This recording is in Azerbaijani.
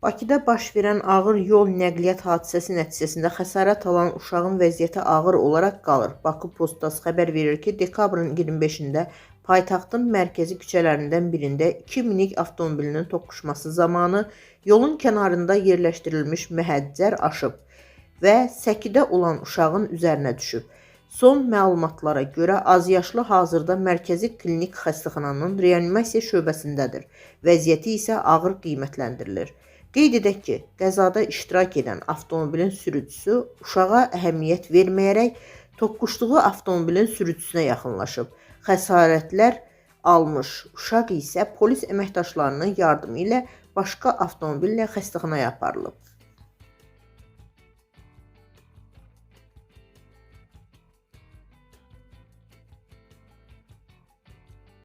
Bakıda baş verən ağır yol nəqliyyat hadisəsi nəticəsində xəsarət alan uşağın vəziyyəti ağır olaraq qalır. Bakı Postası xəbər verir ki, dekabrın 25-də paytaxtın mərkəzi küçələrindən birində iki minik avtomobilinin toqquşması zamanı yolun kənarında yerləşdirilmiş məhəccər aşıb və səkidə olan uşağın üzərinə düşüb. Son məlumatlara görə azyaşlı hazırda Mərkəzi Klinik Xəstəxananın reanimasiya şöbəsindədir. Vəziyyəti isə ağır qiymətləndirilir. Qeyd edək ki, qəzada iştirak edən avtomobilin sürücüsü uşağa əhəmiyyət verməyərək toqquşduğu avtomobilin sürücüsünə yaxınlaşıb. Xəsarətlər almış uşaq isə polis əməkdaşlarının yardımı ilə başqa avtomobillə xəstəxanaya aparılıb.